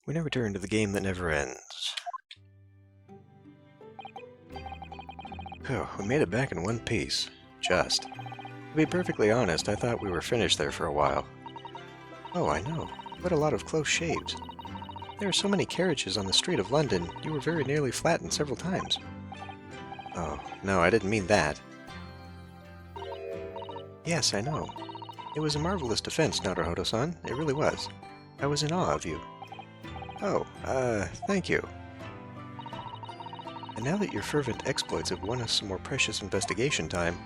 We now return to the game that never ends. Phew, we made it back in one piece. Just. To be perfectly honest, I thought we were finished there for a while. Oh, I know. What a lot of close shaves. There are so many carriages on the street of London, you were very nearly flattened several times. Oh, no, I didn't mean that. Yes, I know. It was a marvelous defense, Naruhodo-san. It really was. I was in awe of you. Oh, thank you. And now that your fervent exploits have won us some more precious investigation time,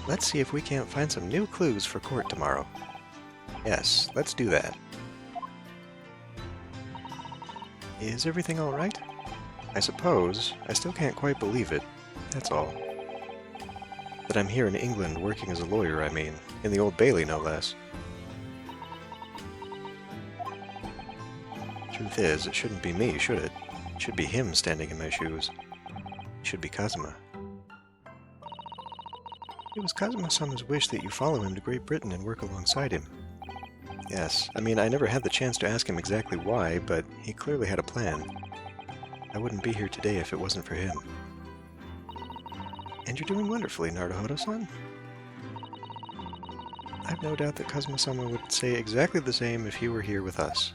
let's see if we can't find some new clues for court tomorrow. Yes, let's do that. Is everything all right? I suppose. I still can't quite believe it. That's all. That I'm here in England working as a lawyer, I mean. In the Old Bailey, no less. Truth is, it shouldn't be me, should it? It should be him standing in my shoes. It should be Kazuma. It was Kazuma-sama's wish that you follow him to Great Britain and work alongside him. Yes, I mean, I never had the chance to ask him exactly why, but he clearly had a plan. I wouldn't be here today if it wasn't for him. And you're doing wonderfully, Naruhodo-san. I've no doubt that Kazuma-sama would say exactly the same if he were here with us.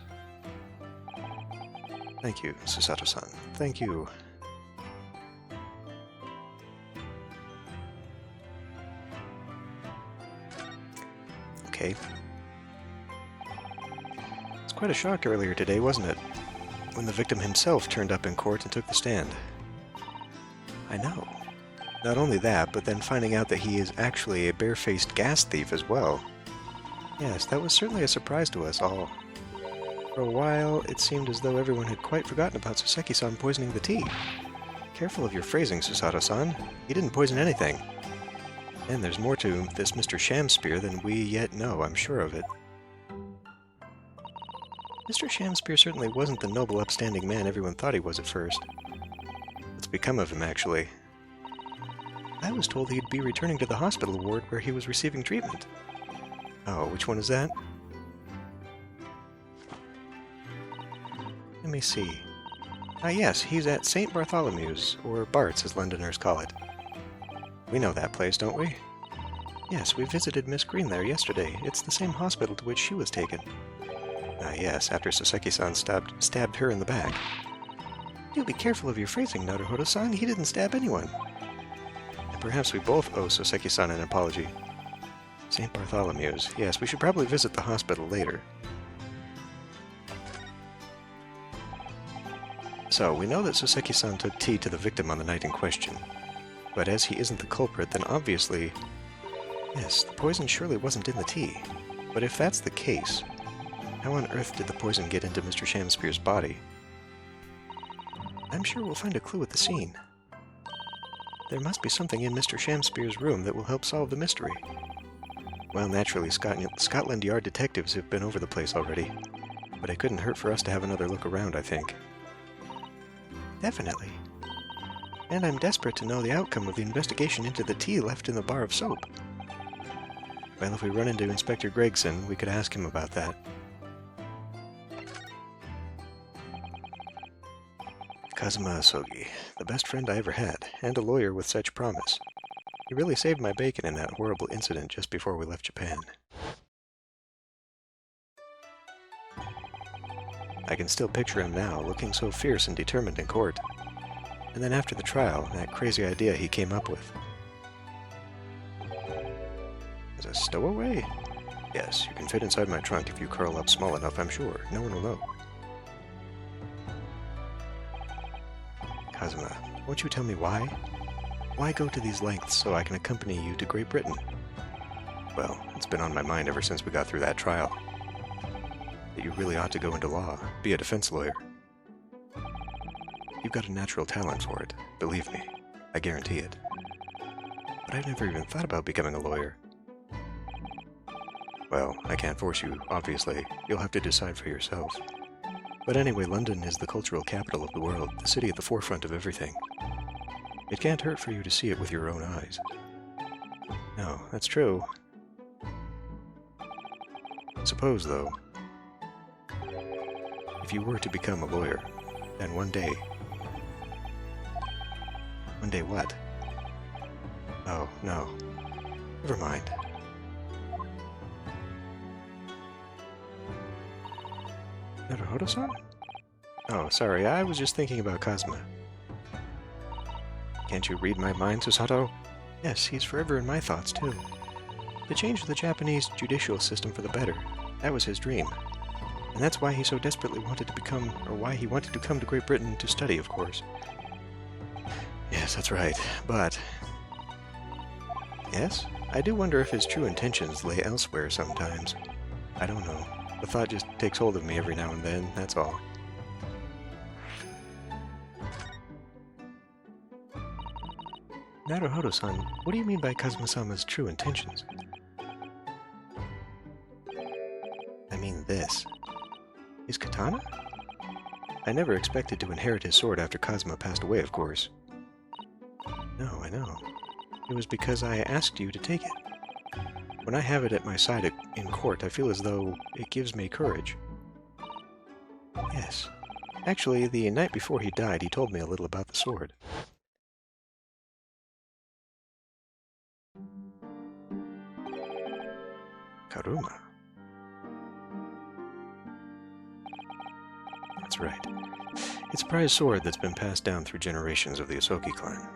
Thank you, Susato-san. Thank you. Okay. It's quite a shock earlier today, wasn't it? When the victim himself turned up in court and took the stand. I know. Not only that, but then finding out that he is actually a barefaced gas thief as well. Yes, that was certainly a surprise to us all. For a while, it seemed as though everyone had quite forgotten about Soseki-san poisoning the tea. Careful of your phrasing, Susato-san. He didn't poison anything. And there's more to this Mr. Shamspear than we yet know, I'm sure of it. Mr. Shamspear certainly wasn't the noble, upstanding man everyone thought he was at first. What's become of him, actually? I was told he'd be returning to the hospital ward where he was receiving treatment. Oh, which one is that? Let me see. Ah yes, he's at St. Bartholomew's, or Bart's as Londoners call it. We know that place, don't we? Yes, we visited Miss Green there yesterday. It's the same hospital to which she was taken. Ah yes, after Soseki-san stabbed her in the back. Do be careful of your phrasing, Naruhodo-san. He didn't stab anyone. And perhaps we both owe Soseki-san an apology. St. Bartholomew's. Yes, we should probably visit the hospital later. So, we know that Soseki-san took tea to the victim on the night in question. But as he isn't the culprit, then obviously... Yes, the poison surely wasn't in the tea. But if that's the case, how on earth did the poison get into Mr. Shamspear's body? I'm sure we'll find a clue at the scene. There must be something in Mr. Shamspear's room that will help solve the mystery. Well, naturally, Scotland Yard detectives have been over the place already. But it couldn't hurt for us to have another look around, I think. Definitely. And I'm desperate to know the outcome of the investigation into the tea left in the bar of soap. Well, if we run into Inspector Gregson, we could ask him about that. Kazuma Asogi, the best friend I ever had, and a lawyer with such promise. He really saved my bacon in that horrible incident just before we left Japan. I can still picture him now, looking so fierce and determined in court. And then after the trial, that crazy idea he came up with. As a stowaway? Yes, you can fit inside my trunk if you curl up small enough, I'm sure. No one will know. Kazuma, won't you tell me why? Why go to these lengths so I can accompany you to Great Britain? Well, it's been on my mind ever since we got through that trial. That you really ought to go into law, be a defense lawyer. You've got a natural talent for it, believe me. I guarantee it. But I've never even thought about becoming a lawyer. Well, I can't force you, obviously. You'll have to decide for yourself. But anyway, London is the cultural capital of the world, the city at the forefront of everything. It can't hurt for you to see it with your own eyes. No, that's true. Suppose, though, if you were to become a lawyer, then one day... One day what? Oh, no. Never mind. Naruhodo-san? Oh, sorry, I was just thinking about Kazuma. Can't you read my mind, Susato? Yes, he's forever in my thoughts, too. To change the Japanese judicial system for the better, that was his dream. And that's why he so desperately wanted to become, or why he wanted to come to Great Britain to study, of course. Yes, that's right, but... Yes? I do wonder if his true intentions lay elsewhere sometimes. I don't know. The thought just takes hold of me every now and then, that's all. Naruhodo-san, what do you mean by Kazuma-sama's true intentions? I mean this. His katana? I never expected to inherit his sword after Kazuma passed away, of course. No, I know. It was because I asked you to take it. When I have it at my side in court, I feel as though it gives me courage. Yes. Actually, the night before he died, he told me a little about the sword. Karuma. That's right. It's a prized sword that's been passed down through generations of the Osoki clan.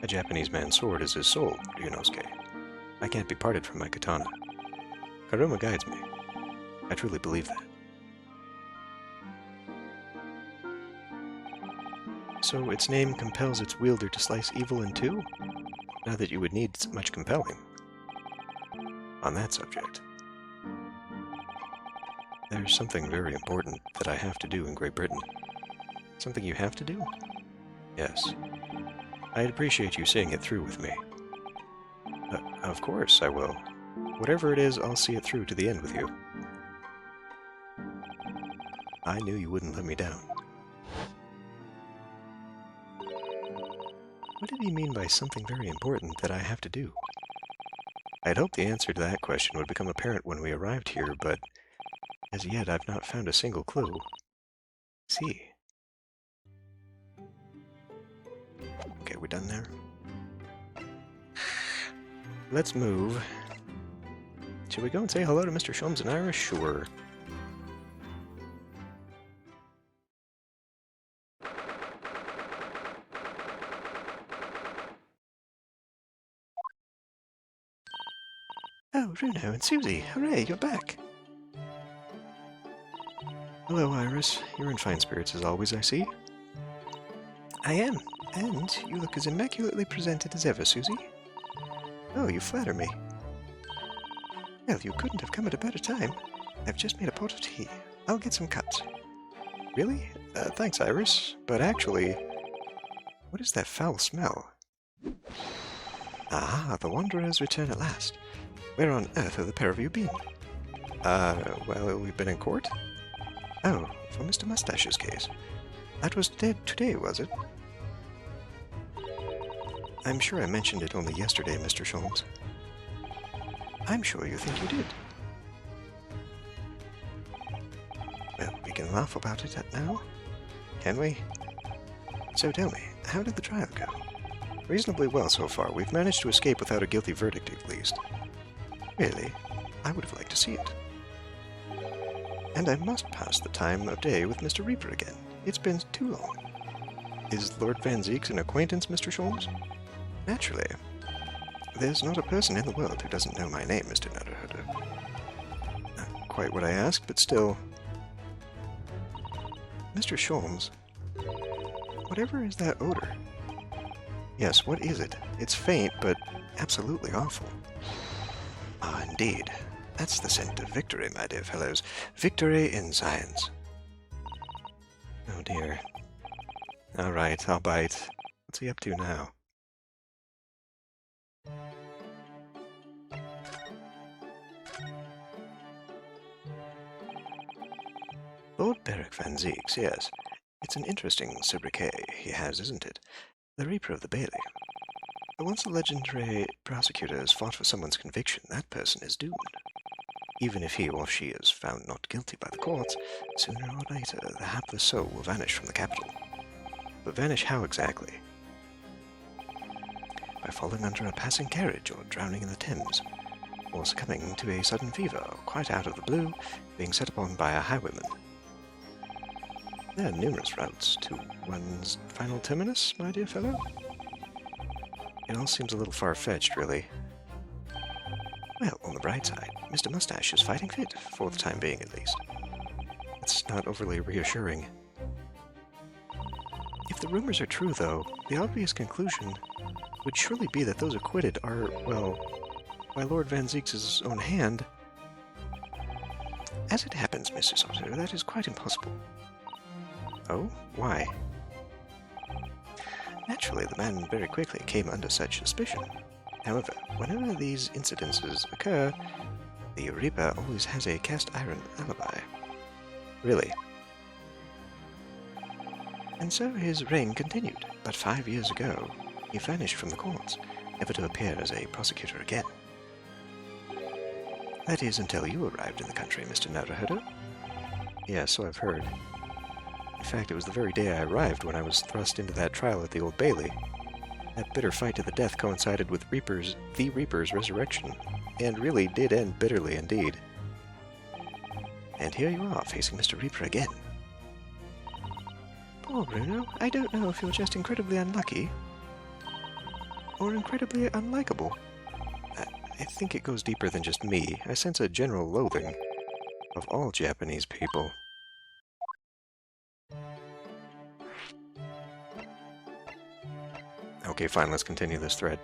A Japanese man's sword is his soul, Ryunosuke. I can't be parted from my katana. Karuma guides me. I truly believe that. So its name compels its wielder to slice evil in two? Not that you would need much compelling. On that subject, there's something very important that I have to do in Great Britain. Something you have to do? Yes. I'd appreciate you seeing it through with me. Of course I will. Whatever it is, I'll see it through to the end with you. I knew you wouldn't let me down. What did he mean by something very important that I have to do? I'd hoped the answer to that question would become apparent when we arrived here, but as yet I've not found a single clue. See. Okay, we done there? Let's move. Shall we go and say hello to Mr. Sholmes and Iris? Sure. Oh, Runo and Susie, hooray, you're back! Hello, Iris. You're in fine spirits as always, I see. I am, and you look as immaculately presented as ever, Susie. Oh, you flatter me. Well, you couldn't have come at a better time. I've just made a pot of tea. I'll get some cups. Really? Thanks, Iris. But actually, what is that foul smell? Ah, the Wanderers return at last. Where on earth have the pair of you been? Well, we've been in court? Oh, for Mr. Mustache's case. That was today, was it? I'm sure I mentioned it only yesterday, Mr. Sholmes. I'm sure you think you did. Well, we can laugh about it now, can we? So tell me, how did the trial go? Reasonably well so far. We've managed to escape without a guilty verdict, at least. Really? I would have liked to see it. And I must pass the time of day with Mr. Reaper again. It's been too long. Is Lord Van Zeeks an acquaintance, Mr. Sholmes? Naturally. There's not a person in the world who doesn't know my name, Mr. Naruhodo. Not quite what I asked, but still. Mr. Sholmes, whatever is that odor? Yes, what is it? It's faint, but absolutely awful. Ah, indeed. That's the scent of victory, my dear fellows. Victory in science. Oh dear. All right, I'll bite. What's he up to now? Lord Beric Van Zeeks, yes. It's an interesting sobriquet he has, isn't it? The Reaper of the Bailey. But once a legendary prosecutor has fought for someone's conviction, that person is doomed. Even if he or she is found not guilty by the courts, sooner or later the hapless soul will vanish from the capital. But vanish how exactly? By falling under a passing carriage, or drowning in the Thames, or succumbing to a sudden fever, or quite out of the blue, being set upon by a highwayman. There are numerous routes to one's final terminus, my dear fellow. It all seems a little far-fetched, really. Well, on the bright side, Mr. Mustache is fighting fit, for the time being at least. It's not overly reassuring. If the rumors are true, though, the obvious conclusion would surely be that those acquitted are, well, by Lord Van Zeek's own hand. As it happens, Mrs. Otter, that is quite impossible. Oh? Why? Naturally, the man very quickly came under such suspicion. However, whenever these incidences occur, the Reaper always has a cast-iron alibi. Really. And so his reign continued, but 5 years ago, he vanished from the courts, never to appear as a prosecutor again. That is until you arrived in the country, Mr. Naruhodo. Yes, so I've heard. In fact, it was the very day I arrived when I was thrust into that trial at the Old Bailey. That bitter fight to the death coincided with the Reaper's resurrection, and really did end bitterly indeed. And here you are, facing Mr. Reaper again. Poor Bruno, I don't know if you're just incredibly unlucky, or incredibly unlikable. I think it goes deeper than just me. I sense a general loathing of all Japanese people. Okay, fine, let's continue this thread.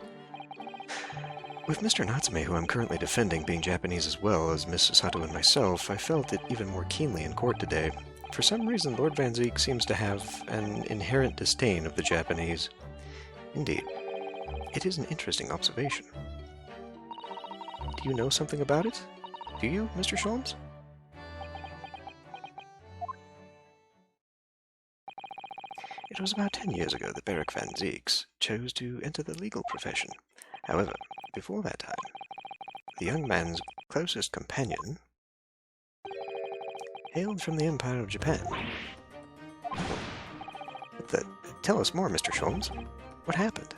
With Mr. Natsume, who I'm currently defending, being Japanese as well as Miss Sato and myself, I felt it even more keenly in court today. For some reason, Lord Van Zeek seems to have an inherent disdain of the Japanese. Indeed, it is an interesting observation. Do you know something about it? Do you, Mr. Sholmes? It was about 10 years ago that Beric Van Zeeks chose to enter the legal profession. However, before that time, the young man's closest companion hailed from the Empire of Japan. Tell us more, Mr. Sholmes. What happened?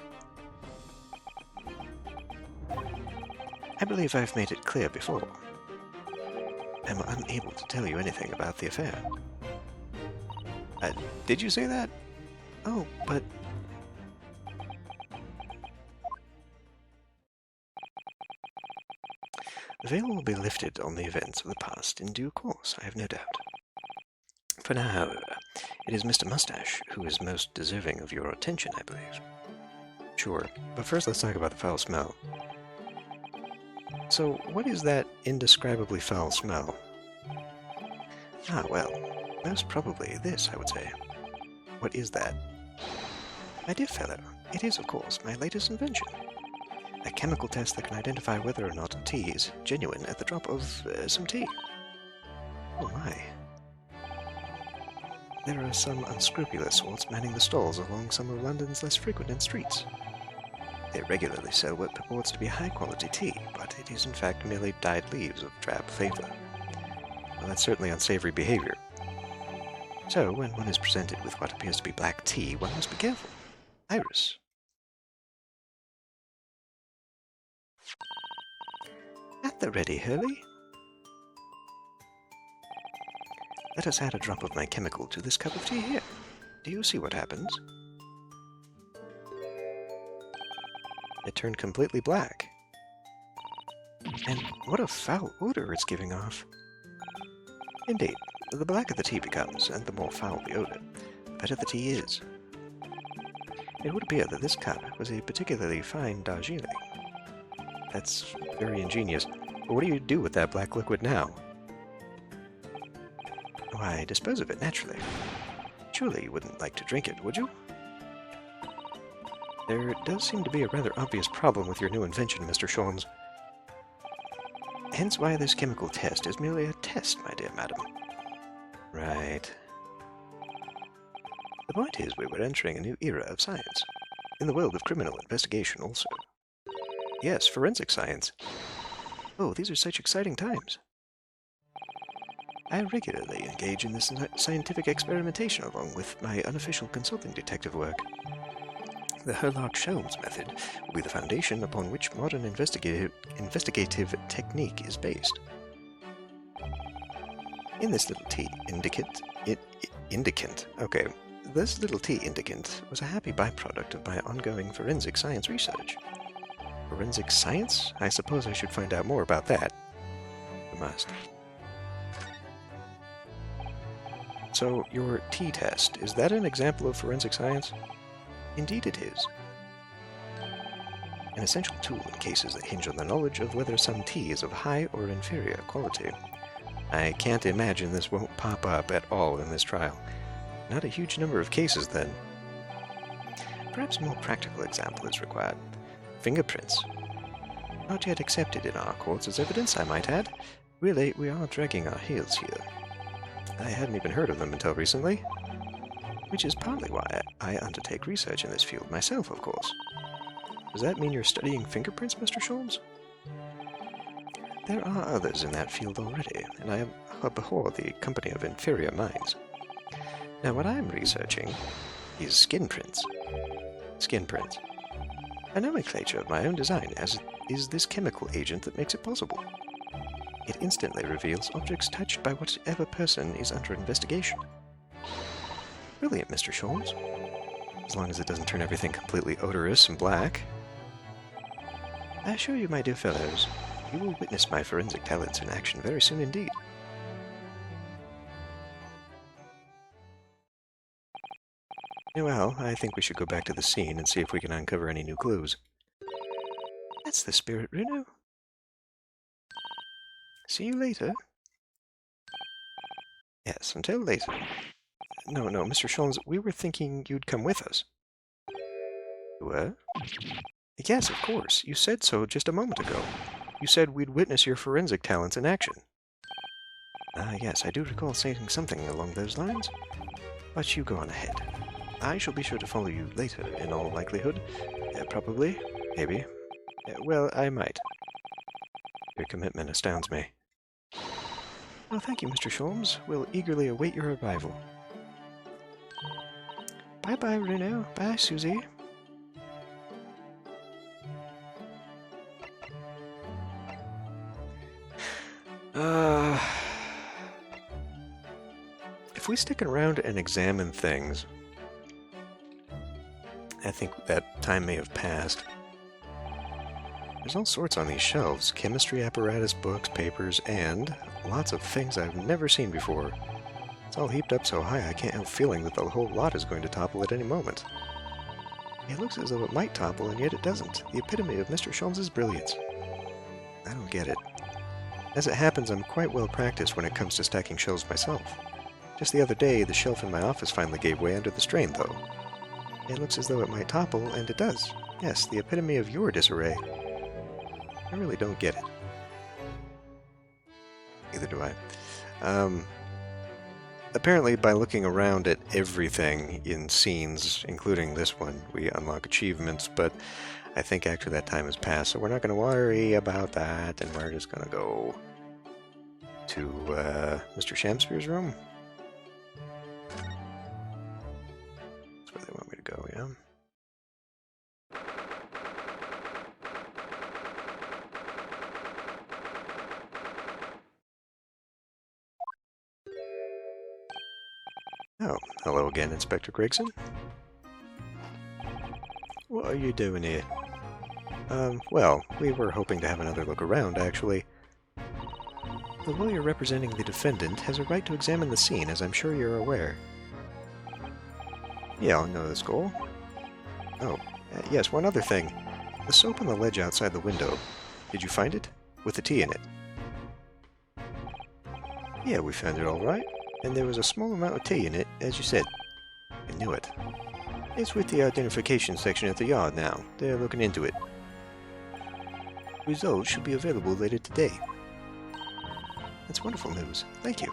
I believe I've made it clear before. I'm unable to tell you anything about the affair. Did you say that? Oh, but... The veil will be lifted on the events of the past in due course, I have no doubt. For now, however, it is Mr. Mustache who is most deserving of your attention, I believe. Sure, but first let's talk about the foul smell. So, what is that indescribably foul smell? Ah, well, most probably this, I would say. What is that? My dear fellow, it is, of course, my latest invention. A chemical test that can identify whether or not a tea is genuine at the drop of some tea. Oh my. There are some unscrupulous sorts manning the stalls along some of London's less frequented streets. They regularly sell what purports to be high-quality tea, but it is in fact merely dyed leaves of drab flavor. Well, that's certainly unsavory behavior. So, when one is presented with what appears to be black tea, one must be careful. Iris. At the ready, Hurley. Let us add a drop of my chemical to this cup of tea here. Do you see what happens? It turned completely black. And what a foul odor it's giving off. Indeed, the blacker the tea becomes, and the more foul the odor, the better the tea is. It would appear that this cup was a particularly fine Darjeeling. That's very ingenious. But what do you do with that black liquid now? Why, dispose of it naturally. Surely you wouldn't like to drink it, would you? There does seem to be a rather obvious problem with your new invention, Mr. Sholmes. Hence why this chemical test is merely a test, my dear madam. Right. The point is we were entering a new era of science. In the world of criminal investigation also. Yes, forensic science. Oh, these are such exciting times. I regularly engage in this scientific experimentation along with my unofficial consulting detective work. The Sherlock-Holmes method will be the foundation upon which modern investigative technique is based. In this little tea indicant. Okay, this little tea indicant was a happy byproduct of my ongoing forensic science research. Forensic science? I suppose I should find out more about that. I must. So, your T-test, is that an example of forensic science? Indeed it is. An essential tool in cases that hinge on the knowledge of whether some tea is of high or inferior quality. I can't imagine this won't pop up at all in this trial. Not a huge number of cases, then. Perhaps a more practical example is required. Fingerprints. Not yet accepted in our courts as evidence, I might add. Really, we are dragging our heels here. I hadn't even heard of them until recently. Which is partly why I undertake research in this field myself, of course. Does that mean you're studying fingerprints, Mr. Sholmes? There are others in that field already, and I abhor the company of inferior minds. Now, what I'm researching is skin prints. Skin prints. A nomenclature of my own design, as is this chemical agent that makes it possible. It instantly reveals objects touched by whatever person is under investigation. Brilliant, Mr. Sholmes. As long as it doesn't turn everything completely odorous and black. I assure you, my dear fellows, you will witness my forensic talents in action very soon indeed. Well, I think we should go back to the scene and see if we can uncover any new clues. That's the spirit, Ryuno. See you later. Yes, until later. No, Mr. Sholmes, we were thinking you'd come with us. What? Yes, of course. You said so just a moment ago. You said we'd witness your forensic talents in action. Yes, I do recall saying something along those lines. But you go on ahead. I shall be sure to follow you later, in all likelihood. Probably. Maybe. Well, I might. Your commitment astounds me. Oh, thank you, Mr. Sholmes. We'll eagerly await your arrival. Bye-bye, Ryuno. Bye, Susie. If we stick around and examine things, I think that time may have passed. There's all sorts on these shelves. Chemistry apparatus, books, papers, and lots of things I've never seen before. It's all heaped up so high I can't help feeling that the whole lot is going to topple at any moment. It looks as though it might topple, and yet it doesn't. The epitome of Mr. Sholmes' brilliance. I don't get it. As it happens, I'm quite well practiced when it comes to stacking shelves myself. Just the other day, the shelf in my office finally gave way under the strain, though. It looks as though it might topple, and it does. Yes, the epitome of your disarray. I really don't get it. Neither do I. Apparently, by looking around at everything in scenes, including this one, we unlock achievements, but I think actually that time has passed, so we're not going to worry about that, and we're just going to go to Mr. Shamspeare's room. That's where they want me to go, yeah? Oh, hello again, Inspector Gregson. What are you doing here? Well, we were hoping to have another look around, actually. The lawyer representing the defendant has a right to examine the scene, as I'm sure you're aware. Yeah, I know the score. Oh, yes, one other thing. The soap on the ledge outside the window. Did you find it? With the tea in it? Yeah, we found it all right. And there was a small amount of tea in it, as you said. I knew it. It's with the identification section at the yard now. They're looking into it. Results should be available later today. That's wonderful news. Thank you.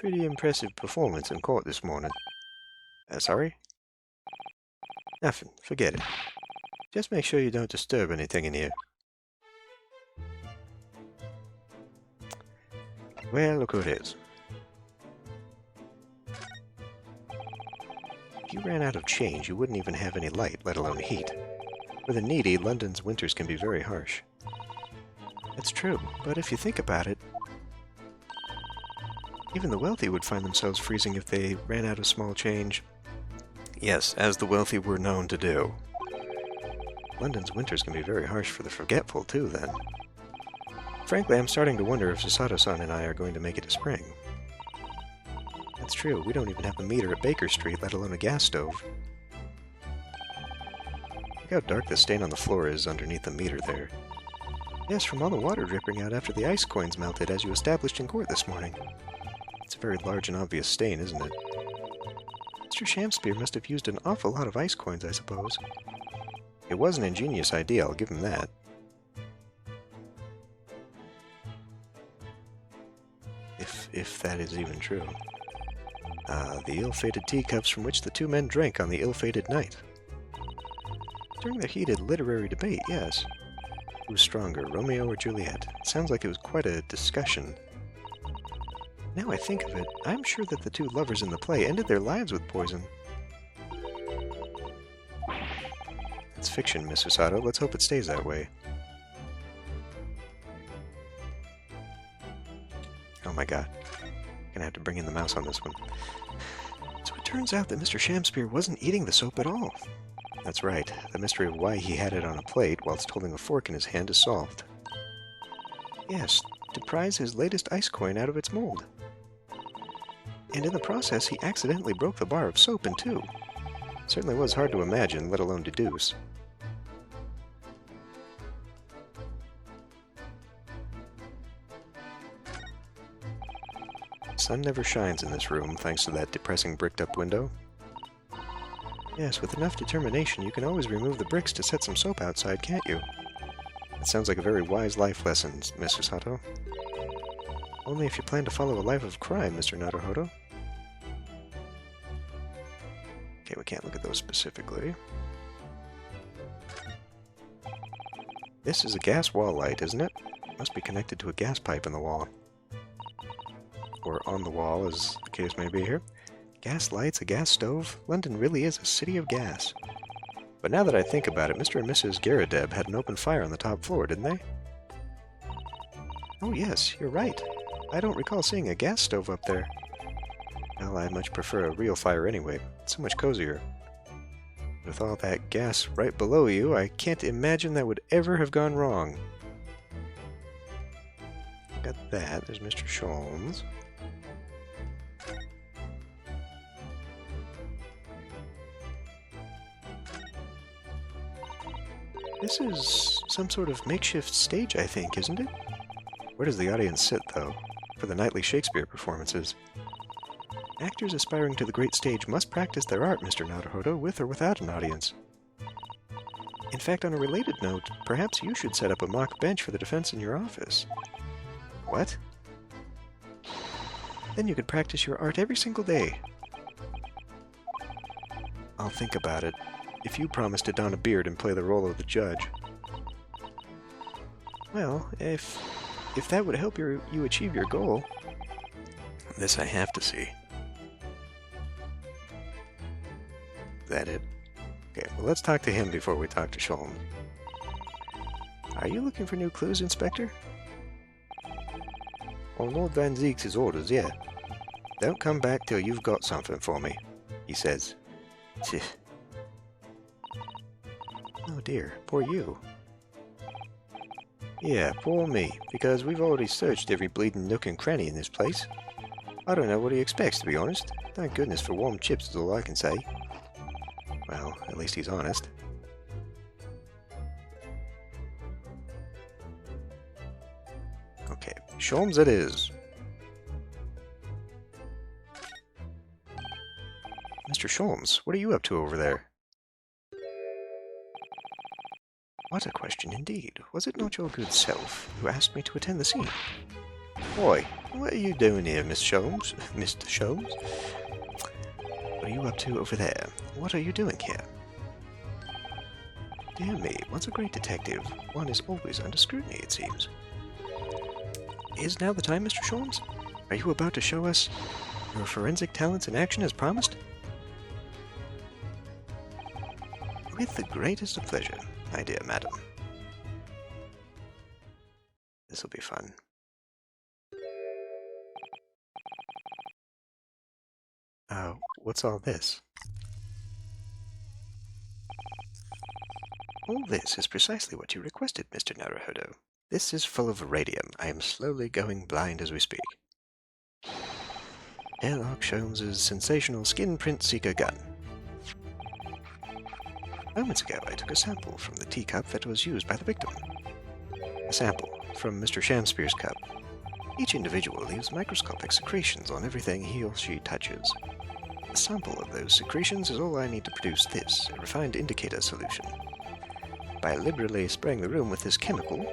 pretty impressive performance in court this morning. Sorry? Nothing. Forget it. Just make sure you don't disturb anything in here. Well, look who it is. If you ran out of change, you wouldn't even have any light, let alone heat. For the needy, London's winters can be very harsh. That's true, but if you think about it, even the wealthy would find themselves freezing if they ran out of small change. Yes, as the wealthy were known to do. London's winters can be very harsh for the forgetful, too, then. Frankly, I'm starting to wonder if Susato-san and I are going to make it to spring. That's true, we don't even have a meter at Baker Street, let alone a gas stove. Look how dark the stain on the floor is underneath the meter there. Yes, from all the water dripping out after the ice coins melted, as you established in court this morning. It's a very large and obvious stain, isn't it? Mr. Shamspeare must have used an awful lot of ice coins, I suppose. It was an ingenious idea, I'll give him that. If that is even true. The ill-fated teacups from which the two men drank on the ill-fated night. During the heated literary debate, yes. Who was stronger, Romeo or Juliet? It sounds like it was quite a discussion. Now I think of it, I'm sure that the two lovers in the play ended their lives with poison. It's fiction, Miss Susato. Let's hope it stays that way. Oh my god. Gonna have to bring in the mouse on this one. So it turns out that Mr. Shamspeare wasn't eating the soap at all. That's right. The mystery of why he had it on a plate whilst holding a fork in his hand is solved. Yes, to prize his latest ice coin out of its mold. And in the process, he accidentally broke the bar of soap in two. Certainly was hard to imagine, let alone deduce. Sun never shines in this room, thanks to that depressing bricked-up window. Yes, with enough determination, you can always remove the bricks to set some soap outside, can't you? That sounds like a very wise life lesson, Miss Susato. Only if you plan to follow a life of crime, Mr. Naruhodo. Okay, we can't look at those specifically. This is a gas wall light, isn't it? Must be connected to a gas pipe in the wall. Or on the wall, as the case may be here. Gas lights, a gas stove. London really is a city of gas. But now that I think about it, Mr. and Mrs. Garadeb had an open fire on the top floor, didn't they? Oh yes, you're right. I don't recall seeing a gas stove up there. Well, I much prefer a real fire anyway. It's so much cozier. With all that gas right below you, I can't imagine that would ever have gone wrong. Got that. There's Mr. Sholmes. This is some sort of makeshift stage, I think, isn't it? Where does the audience sit, though, for the nightly Shakespeare performances? Actors aspiring to the great stage must practice their art, Mr. Naruhodo, with or without an audience. In fact, on a related note, perhaps you should set up a mock bench for the defense in your office. What? Then you could practice your art every single day. I'll think about it. If you promise to don a beard and play the role of the judge. Well, if that would help you achieve your goal. This I have to see. Is that it? Okay, well let's talk to him before we talk to Sholmes. Are you looking for new clues, Inspector? On Lord Van Zeek's orders, yeah. Don't come back till you've got something for me, he says. Tch. Oh dear, poor you. Yeah, poor me, because we've already searched every bleeding nook and cranny in this place. I don't know what he expects, to be honest. Thank goodness for warm chips is all I can say. Well, at least he's honest. Okay, Sholmes it is. Mr. Sholmes, what are you up to over there? What a question indeed. Was it not your good self who asked me to attend the scene? Boy, what are you doing here, Miss Sholmes? Mr. Sholmes? What are you up to over there? What are you doing here? Dear me, once a great detective, one is always under scrutiny, it seems. Is now the time, Mr. Sholmes? Are you about to show us your forensic talents in action as promised? With the greatest of pleasure, my dear madam. This'll be fun. What's all this? All this is precisely what you requested, Mr. Naruhodo. This is full of radium. I am slowly going blind as we speak. Sherlock Holmes's sensational skin print seeker gun. Moments ago, I took a sample from the teacup that was used by the victim. A sample from Mr. Shamspeare's cup. Each individual leaves microscopic secretions on everything he or she touches. A sample of those secretions is all I need to produce this, a refined indicator solution. By liberally spraying the room with this chemical,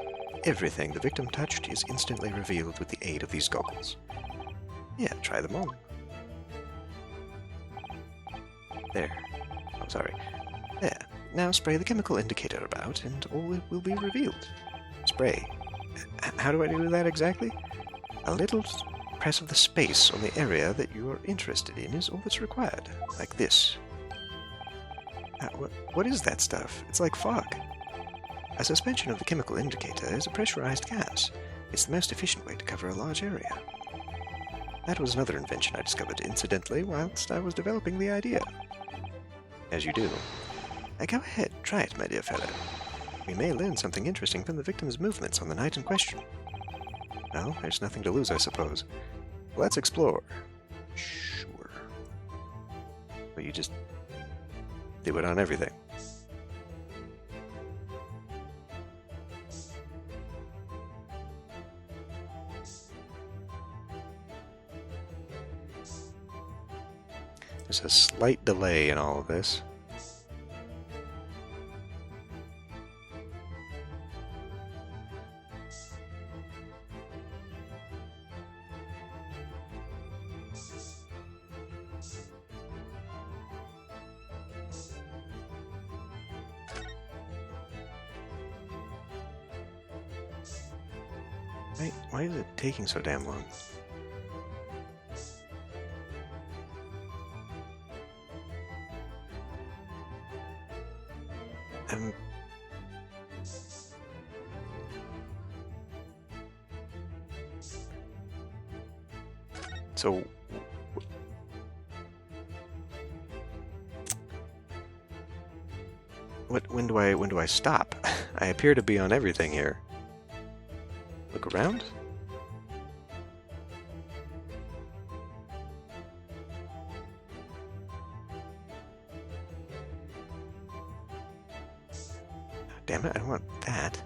everything the victim touched is instantly revealed with the aid of these goggles. Yeah, try them on. There. Oh, sorry. There. Now spray the chemical indicator about, and all will be revealed. Spray. How do I do that exactly? A little press of the space on the area that you are interested in is all that's required. Like this. What is that stuff? It's like fog. A suspension of the chemical indicator is a pressurized gas. It's the most efficient way to cover a large area. That was another invention I discovered incidentally whilst I was developing the idea. As you do. Go ahead, try it, my dear fellow. We may learn something interesting from the victim's movements on the night in question. Well, there's nothing to lose, I suppose. Let's explore. Sure. Well, you just do it on everything. There's a slight delay in all of this. Why is it taking so damn long? So when do I stop? I appear to be on everything here. Look around? Damn it, I don't want that.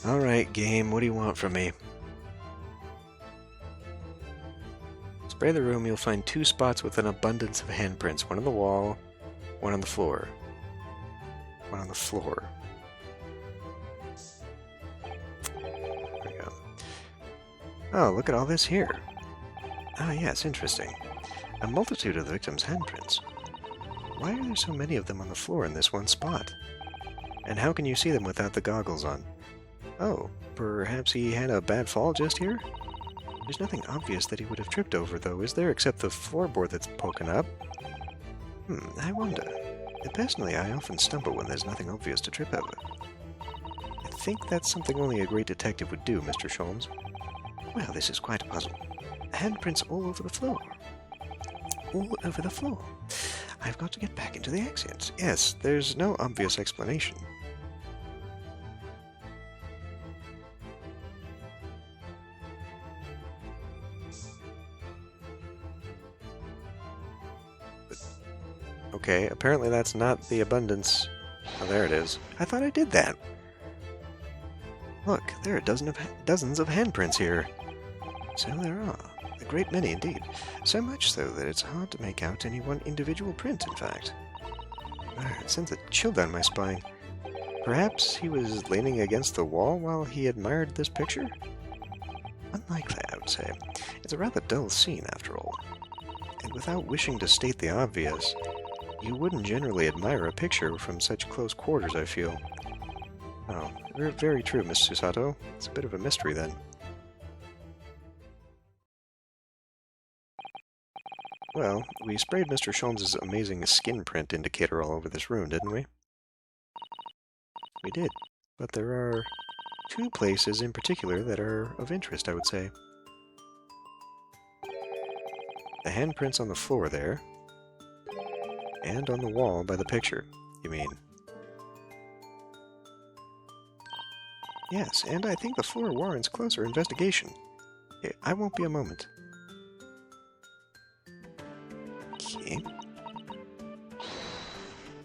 Alright, game, what do you want from me? Spray the room, you'll find 2 spots with an abundance of handprints. One on the wall, one on the floor. One on the floor. There we go. Oh, look at all this here. Ah, yes, interesting. A multitude of the victim's handprints. Why are there so many of them on the floor in this one spot? And how can you see them without the goggles on? Oh, perhaps he had a bad fall just here? There's nothing obvious that he would have tripped over, though, is there, except the floorboard that's poking up? I wonder. Personally, I often stumble when there's nothing obvious to trip over. I think that's something only a great detective would do, Mr. Sholmes. Well, this is quite a puzzle. Handprints all over the floor. All over the floor. I've got to get back into the accents. Yes, there's no obvious explanation. Okay, apparently that's not the abundance. Oh, there it is. I thought I did that. Look, there are dozens of handprints here. So there are. A great many indeed. So much so that it's hard to make out any one individual print, in fact. It sends a chill down my spine. Perhaps he was leaning against the wall while he admired this picture? Unlikely, I would say. It's a rather dull scene, after all. And without wishing to state the obvious, you wouldn't generally admire a picture from such close quarters, I feel. Oh, very true, Miss Susato. It's a bit of a mystery, then. Well, we sprayed Mr. Sholmes' amazing skin print indicator all over this room, didn't we? We did, but there are two places in particular that are of interest, I would say. The handprints on the floor there, and on the wall by the picture, you mean? Yes, and I think the floor warrants closer investigation. I won't be a moment. Okay.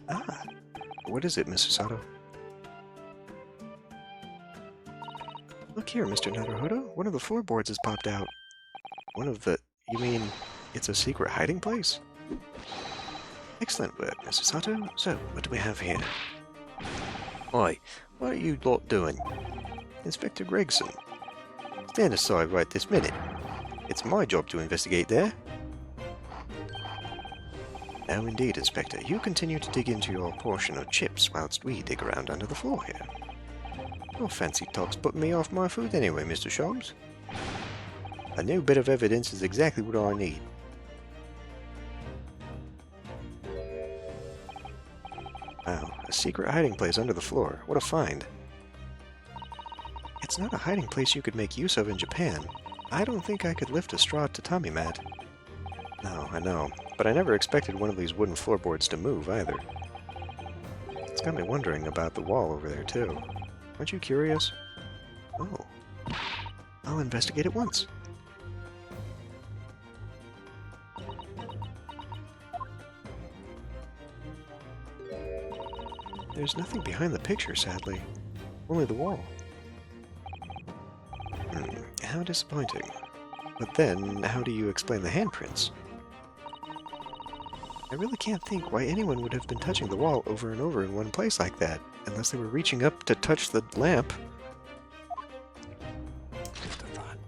Ah, what is it, Mrs. Sato? Look here, Mr. Naruhodo. One of the floorboards has popped out. One of the... You mean, it's a secret hiding place? Excellent work, Mrs. Sato. So, what do we have here? Oi, what are you lot doing? Inspector Gregson. Stand aside right this minute. It's my job to investigate there. No, indeed, Inspector. You continue to dig into your portion of chips whilst we dig around under the floor here. Your fancy talk's putting me off my food anyway, Mr. Sholmes. A new bit of evidence is exactly what I need. Wow, a secret hiding place under the floor. What a find. It's not a hiding place you could make use of in Japan. I don't think I could lift a straw to Tommy Mat. No, I know, but I never expected one of these wooden floorboards to move either. It's got me wondering about the wall over there too. Aren't you curious? Oh. I'll investigate at once. There's nothing behind the picture, sadly. Only the wall. How disappointing. But then, how do you explain the handprints? I really can't think why anyone would have been touching the wall over and over in one place like that, unless they were reaching up to touch the lamp. Just a thought.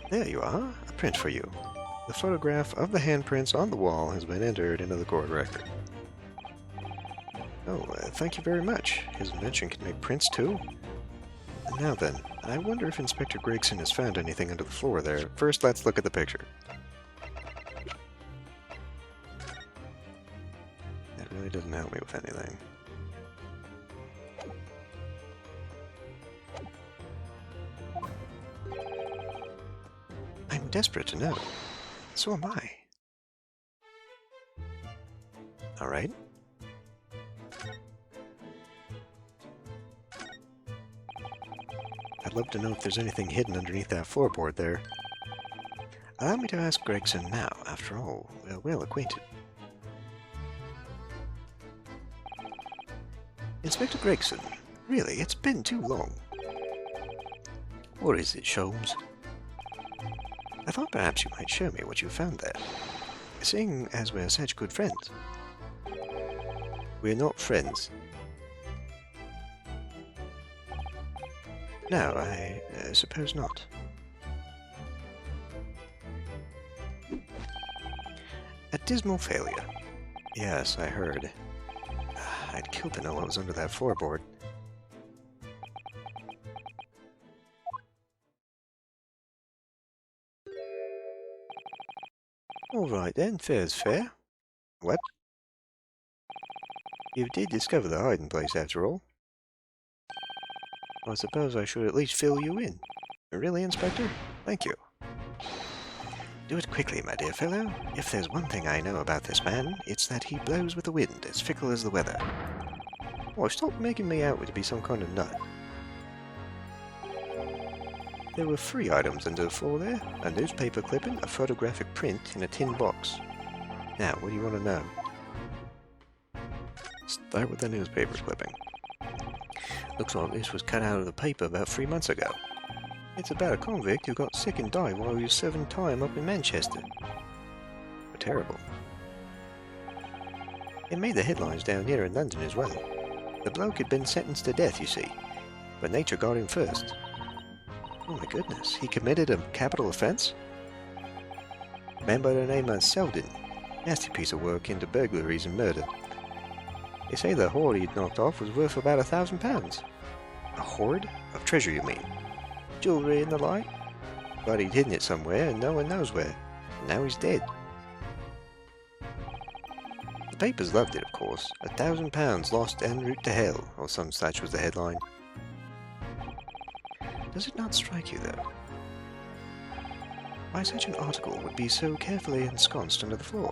There you are, a print for you. The photograph of the handprints on the wall has been entered into the court record. Oh, thank you very much. His invention can make prints too? And now then, I wonder if Inspector Gregson has found anything under the floor there. First, let's look at the picture. That really doesn't help me with anything. I'm desperate to know. So am I. Alright. I'd love to know if there's anything hidden underneath that floorboard there. Allow me to ask Gregson now. After all, we're well acquainted. Inspector Gregson, really, it's been too long. What is it, Sholmes? I thought perhaps you might show me what you found there, seeing as we're such good friends. We're not friends. No, I suppose not. A dismal failure. Yes, I heard. I'd kill to know what was under that floorboard. All right then, fair's fair. What? You did discover the hiding place after all. I suppose I should at least fill you in. Really, Inspector? Thank you. Do it quickly, my dear fellow. If there's one thing I know about this man, it's that he blows with the wind, as fickle as the weather. Oh, stop making me out to be some kind of nut. There were 3 items under the floor there. A newspaper clipping, a photographic print, and a tin box. Now, what do you want to know? Start with the newspaper clipping. Looks like this was cut out of the paper about 3 months ago. It's about a convict who got sick and died while he was serving time up in Manchester. Terrible. It made the headlines down here in London as well. The bloke had been sentenced to death, you see, but nature got him first. Oh my goodness, he committed a capital offense? Man by the name of Selden. Nasty piece of work into burglaries and murder. They say the hoard he'd knocked off was worth about £1,000. A hoard? Of treasure, you mean? Jewellery and the like? But he'd hidden it somewhere and no one knows where. And now he's dead. The papers loved it, of course. £1,000 lost en route to hell, or some such was the headline. Does it not strike you, though, why such an article would be so carefully ensconced under the floor?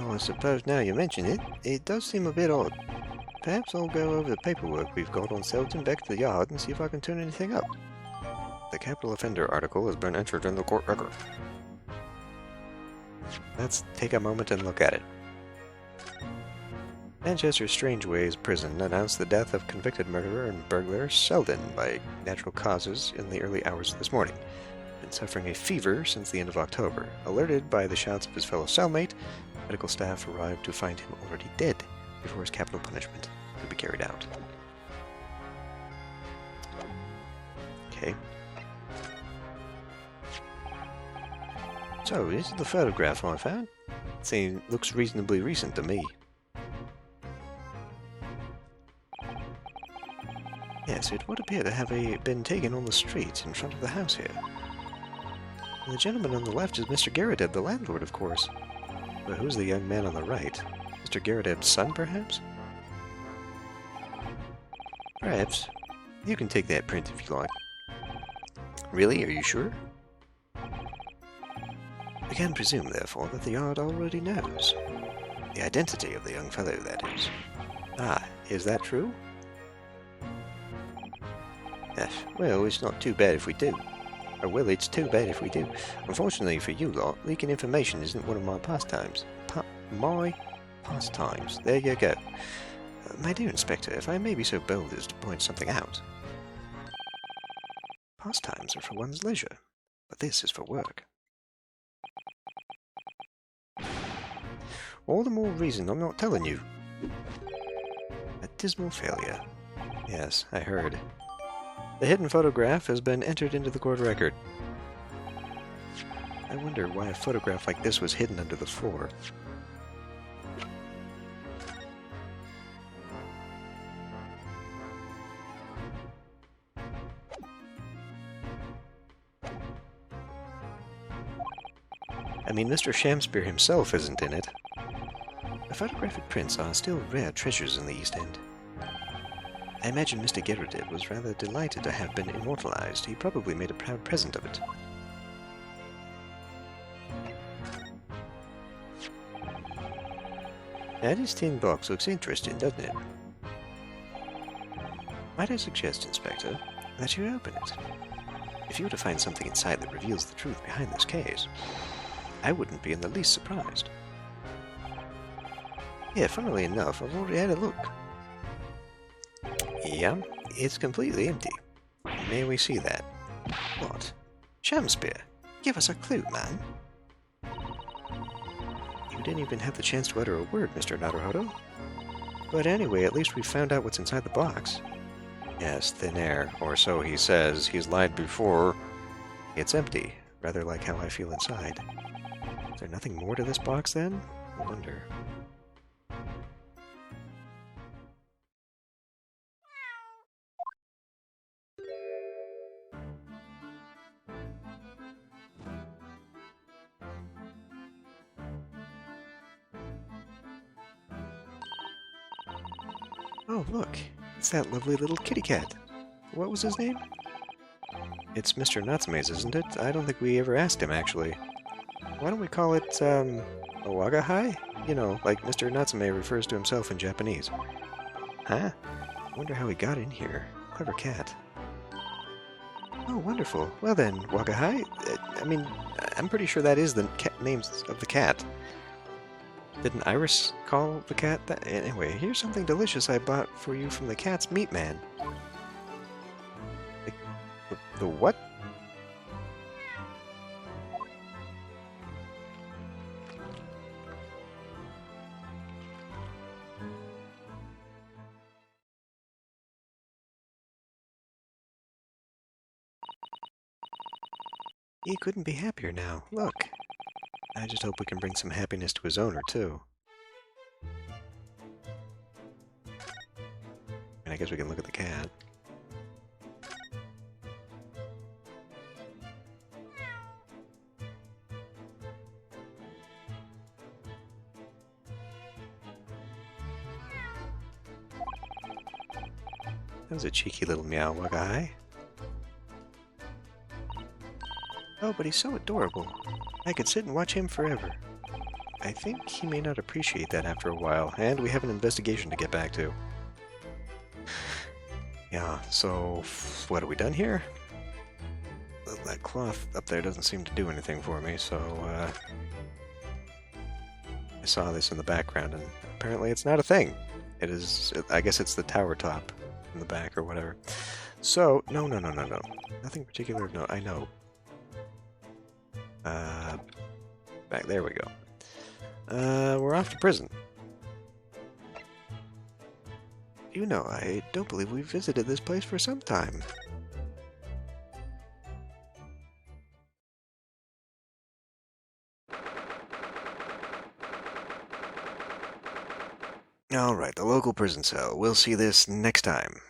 Oh, I suppose now you mention it, it does seem a bit odd. Perhaps I'll go over the paperwork we've got on Selden back to the yard and see if I can turn anything up. The capital offender article has been entered in the court record. Let's take a moment and look at it. Manchester's Strangeways prison announced the death of convicted murderer and burglar Selden by natural causes in the early hours of this morning. Been suffering a fever since the end of October. Alerted by the shouts of his fellow cellmate, medical staff arrived to find him already dead before his capital punishment could be carried out. Okay. So, this is the photograph I found. It looks reasonably recent to me. Yes, it would appear to have been taken on the street in front of the house here. And the gentleman on the left is Mr. Garrideb, the landlord, of course. But who's the young man on the right? Mr. Garrideb's son, perhaps? Perhaps. You can take that print if you like. Really? Are you sure? We can presume, therefore, that the yard already knows. The identity of the young fellow, that is. Ah, is that true? Well, it's not too bad if we do. Or, well, it's too bad if we do. Unfortunately for you lot, leaking information isn't one of my pastimes. My pastimes. There you go. My dear Inspector, if I may be so bold as to point something out. Pastimes are for one's leisure, but this is for work. All the more reason I'm not telling you. A dismal failure. Yes, I heard. The hidden photograph has been entered into the court record. I wonder why a photograph like this was hidden under the floor. I mean, Mr. Shamspeare himself isn't in it. The photographic prints are still rare treasures in the East End. I imagine Mr. Garrideb was rather delighted to have been immortalized. He probably made a proud present of it. Now, this tin box looks interesting, doesn't it? Might I suggest, Inspector, that you open it? If you were to find something inside that reveals the truth behind this case, I wouldn't be in the least surprised. Yeah, funnily enough, I've already had a look. Yeah, it's completely empty. May we see that? What? Shamspeare, give us a clue, man. You didn't even have the chance to utter a word, Mr. Naruhodo. But anyway, at least we found out what's inside the box. Yes, thin air, or so he says. He's lied before. It's empty, rather like how I feel inside. Is there nothing more to this box, then? I wonder. Oh, look. It's that lovely little kitty cat. What was his name? It's Mr. Natsume's, isn't it? I don't think we ever asked him, actually. Why don't we call it, Owagahai? You know, like Mr. Natsume refers to himself in Japanese. Huh? I wonder how he got in here. Clever cat. Oh, wonderful. Well then, Wagahai, I'm pretty sure that is the name of the cat. Didn't Iris call the cat that? Anyway, here's something delicious I bought for you from the cat's meat man. The what? He couldn't be happier now. Look. I just hope we can bring some happiness to his owner, too. And I guess we can look at the cat. That was a cheeky little meow guy. Oh, but he's so adorable. I could sit and watch him forever. I think he may not appreciate that after a while, and we have an investigation to get back to. Yeah, so what are we done here? That cloth up there doesn't seem to do anything for me, so I saw this in the background, and apparently it's not a thing. It is, I guess it's the tower top in the back or whatever. So, no. Nothing particular, no, I know. Back, there we go. We're off to prison. You know, I don't believe we've visited this place for some time. Alright, the local prison cell. We'll see this next time.